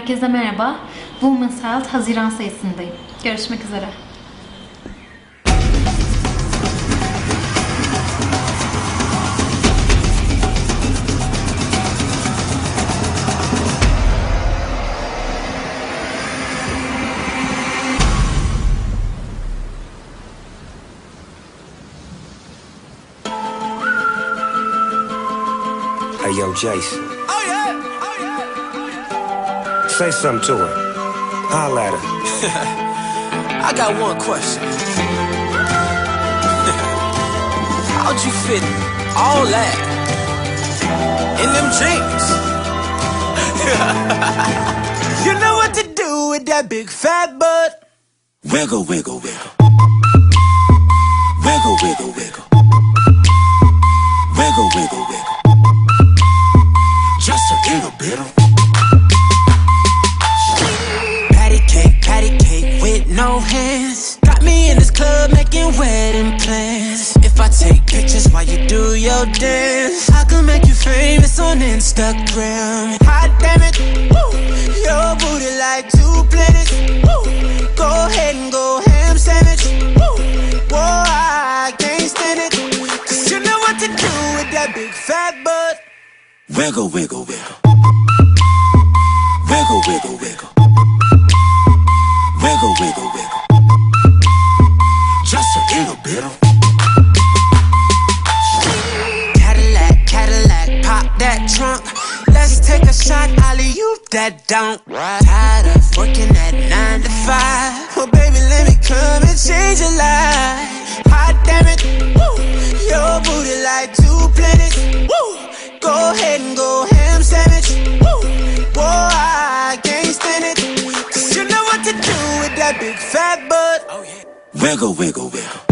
Herkese merhaba. Women's Health Haziran sayısındayım. Görüşmek üzere. Hey, yo, Jason. Oh, yeah. Oh, yeah. Oh, yeah. Say something to her. Holla at her. I got one question. How'd you fit all that in them jeans? You know what to do with that big fat butt. Wiggle, wiggle, wiggle. Wiggle, wiggle, wiggle. Wiggle, wiggle, wiggle. Just a little bit of patty cake with no hands. Got me in this club making wedding plans. If I take pictures while you do your dance, I could make you famous on Instagram. Hot damn it, woo. Your booty like 2 planets. Woo. Go ahead and go ham sandwich. Woo. Whoa, I can't stand it. 'Cause you know what to do with that big fat butt. wiggle, wiggle, wiggle. Wiggle, wiggle, wiggle. Wiggle, wiggle, wiggle. Just a little bit of Cadillac, pop that trunk. Let's take a shot, alley-oop that don't. Tired of working at 9 to 5. Well, baby, let me come and change your life. Hot damn it, woo. Your booty like 2 planets, woo. Go ahead and go ham sandwich, woo. Whoa, I can't stand it. 'Cause you know what to do with that big fat butt. Oh, yeah. wiggle, wiggle, wiggle.